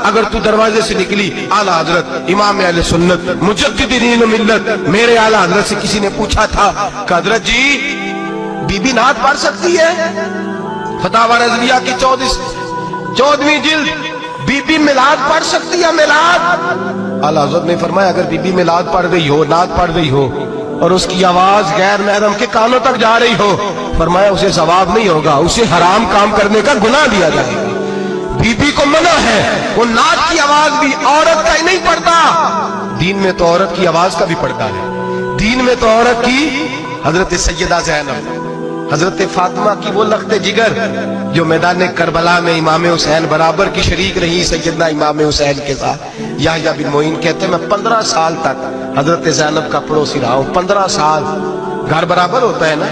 اگر تو دروازے سے نکلی اعلیٰ حضرت امام اہل سنت مجدد دین و ملت میرے اعلیٰ حضرت سے کسی نے پوچھا تھا کہ حضرت جی بی بی نعت پڑھ سکتی ہے؟ فتاوی رضویہ کی 14ویں جلد، بی بی میلاد پڑھ سکتی ہے؟ میلاد اعلیٰ حضرت نے فرمایا اگر بی بی میلاد پڑھ گئی ہو، نعت پڑھ گئی ہو اور اس کی آواز غیر محرم کے کانوں تک جا رہی ہو، فرمایا اسے ثواب نہیں ہوگا، اسے حرام کام کرنے کا گناہ دیا جائے گا۔ بی بی کو منع ہے، وہ نعت کی آواز بھی عورت کا ہی نہیں پڑتا، دین میں تو عورت کی آواز کا بھی پڑتا ہے۔ دین میں تو عورت کی حضرت سیدہ زینب، حضرت فاطمہ کی وہ لخت جگر جو میدان کربلا میں امام حسین برابر کی شریک رہی سیدنا امام حسین کے ساتھ۔ یحییٰ بن معین کہتے ہیں میں 15 سال تک حضرت زینب کا پڑوسی رہا ہوں۔ 15 سال، گھر برابر ہوتا ہے نا،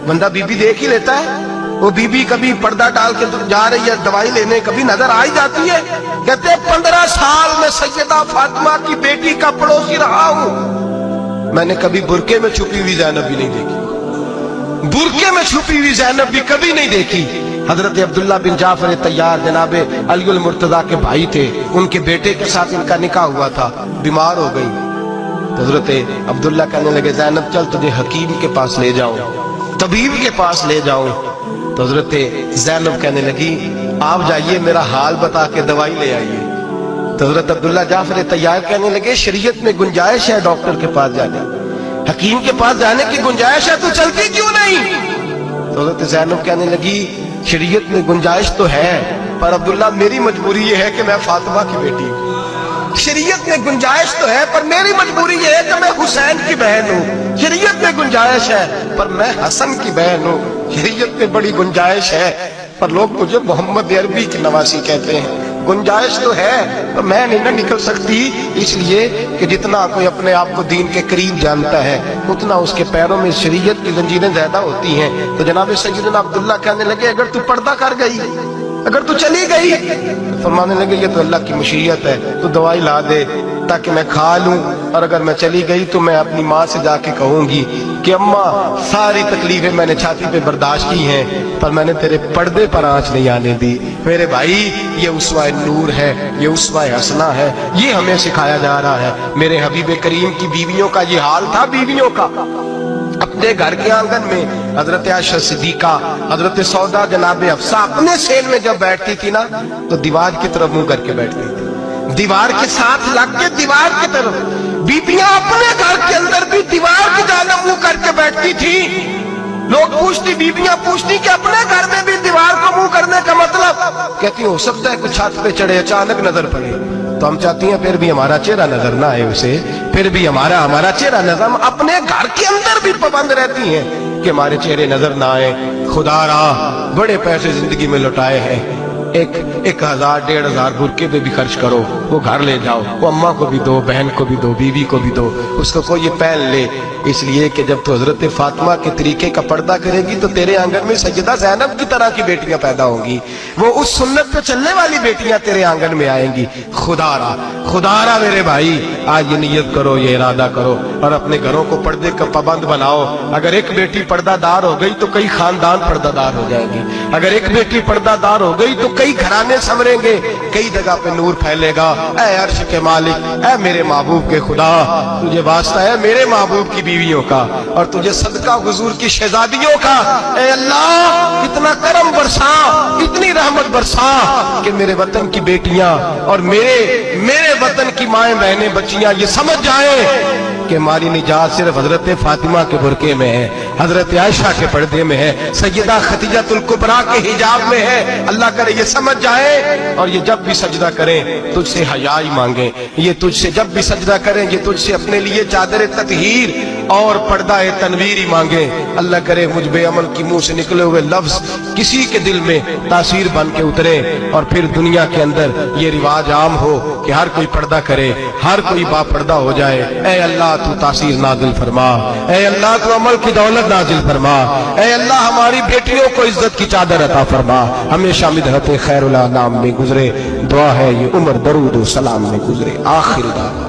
بندہ بی بی دیکھ ہی لیتا ہے۔ وہ بی بی کبھی پردہ ڈال کے جا رہی ہے دوائی لینے، کبھی نظر آ ہی جاتی ہے۔ کہتے ہیں 15 سال میں سیدہ فاطمہ کی بیٹی کا پڑوسی رہا ہوں، میں نے کبھی برقعے میں چھپی ہوئی زینب بھی نہیں دیکھی، برقعے میں چھپی ہوئی زینب بھی کبھی نہیں دیکھی۔ حضرت عبداللہ بن جعفر طیار جناب علی المرتضیٰ کے بھائی تھے، ان کے بیٹے کے ساتھ ان کا نکاح ہوا تھا، بیمار ہو گئی۔ حضرت عبداللہ کہنے لگے زینب چل تجھے حکیم کے پاس لے جاؤں، طبیب کے پاس لے جاؤں۔ تو حضرت زینب کہنے لگی آپ جائیے میرا حال بتا کے دوائی لے آئیے۔ تو حضرت عبداللہ جعفر طیار کہنے لگے شریعت میں گنجائش ہے ڈاکٹر کے پاس جانے، حکیم کے پاس جانے کی گنجائش ہے، تو چلتی کیوں نہیں؟ تو حضرت زینب کہنے لگی شریعت میں گنجائش تو ہے پر عبداللہ میری مجبوری یہ ہے کہ میں فاطمہ کی بیٹی ہوں۔ شریعت میں گنجائش تو ہے پر میری مجبوری یہ ہے کہ میں حسین کی بہن ہوں۔ شریعت میں گنجائش ہے پر میں حسن کی بہن ہوں۔ شریعت میں بڑی گنجائش ہے پر لوگ مجھے محمد عربی کی نواسی کہتے ہیں۔ گنجائش تو ہے پر میں نہیں نہ نکل سکتی، اس لیے کہ جتنا کوئی اپنے آپ کو دین کے قریب جانتا ہے اتنا اس کے پیروں میں شریعت کی زنجیریں زیادہ ہوتی ہیں۔ تو جناب سیدنا عبداللہ کہنے لگے اگر تو پردہ کر گئی، اگر تو چلی گئی، فرمانے لگے یہ تو اللہ کی مشیت ہے، تو دوائی لا دے تاکہ میں کھا لوں، اور اگر میں چلی گئی تو میں اپنی ماں سے جا کے کہوں گی کہ اماں ساری تکلیفیں میں نے چھاتی پہ برداشت کی ہیں پر میں نے تیرے پردے پر آنچ نہیں آنے دی۔ میرے بھائی یہ اسوہ نور ہے، یہ اسوہ حسنہ ہے، یہ ہمیں سکھایا جا رہا ہے۔ میرے حبیب کریم کی بیویوں کا یہ حال تھا، بیویوں کا اپنے گھر کے آنگن میں حضرت عائشہ صدیقہ، حضرت سودا جناب حفصہ اپنے سین میں جب بیٹھتی تھی نا تو دیوار کی طرف منہ کر کے بیٹھتی تھی، دیوار کے ساتھ لگ کے دیوار کی طرف۔ بیبیاں اپنے گھر کے اندر بھی دیوار کی جانب منہ کر کے بیٹھتی تھی۔ لوگ پوچھتی، بیبیاں پوچھتی کہ اپنے گھر میں بھی دیوار کو منہ کرنے کا مطلب؟ کہتی ہو سکتا ہے کچھ چھت پہ چڑھے اچانک نظر پڑے تو ہم چاہتی ہیں پھر بھی ہمارا چہرہ نظر نہ آئے اسے، پھر بھی ہمارا چہرہ نظر، ہم اپنے گھر کے اندر بھی پابند رہتی ہیں کہ ہمارے چہرے نظر نہ آئے۔ خدا را بڑے پیسے زندگی میں لٹائے ہیں، 1000 1500 برقعے پہ بھی خرچ کرو، وہ گھر لے جاؤ، وہ اماں کو بھی دو، بہن کو بھی دو، بیوی کو بھی دو، اس کو کوئی یہ پہن لے، اس لیے کہ جب تو حضرت فاطمہ کے طریقے کا پردہ کرے گی تو تیرے آنگن میں سیدہ زینب کی طرح کی بیٹیاں پیدا ہوں گی، وہ اس سنت پہ چلنے والی بیٹیاں تیرے آنگن میں آئیں گی۔ خدا را میرے بھائی آج یہ نیت کرو، یہ ارادہ کرو اور اپنے گھروں کو پردے کا پابند بناؤ۔ اگر ایک بیٹی پردہ دار ہو گئی تو کئی خاندان پردہ دار ہو جائیں گے، اگر ایک بیٹی پردہ دار ہو گئی تو کئی گھرانے سنوریں گے، کئی جگہ پہ نور پھیلے گا۔ اے عرش کے مالک، اے میرے محبوب کے خدا، تجھے واسطہ ہے میرے محبوب کی بیویوں کا اور تجھے صدقہ حضور کی شہزادیوں کا۔ اے اللہ اتنا کرم برسا، اتنی رحمت برسا کہ میرے وطن کی بیٹیاں اور میرے وطن کی مائیں بہنیں بچیاں یہ سمجھ جائیں کہ ہماری نجات صرف حضرت فاطمہ کے برقعے میں ہے، حضرت عائشہ کے پردے میں ہے، سیدہ خدیجہ الکبریٰ کے حجاب میں ہے۔ اللہ کرے یہ سمجھ جائے اور یہ جب بھی سجدہ کریں تجھ سے حیائی مانگیں، یہ تجھ سے جب بھی سجدہ کریں یہ تجھ سے اپنے لیے چادر تطہیر اور پردہ تنویر ہی مانگیں۔ اللہ کرے مجھ بے عمل کی منہ سے نکلے ہوئے لفظ کسی کے دل میں تاثیر بن کے اترے اور پھر دنیا کے اندر یہ رواج عام ہو کہ ہر کوئی پردہ کرے، ہر کوئی با پردہ ہو جائے۔ اے اللہ تو تاثیر نازل فرما، اے اللہ تو عمل کی دولت نازل فرما، اے اللہ ہماری بیٹیوں کو عزت کی چادر عطا فرما، ہمیشہ مدحت خیر الانام میں گزرے۔ دعا ہے یہ عمر درود و سلام میں گزرے۔ آخر دعوا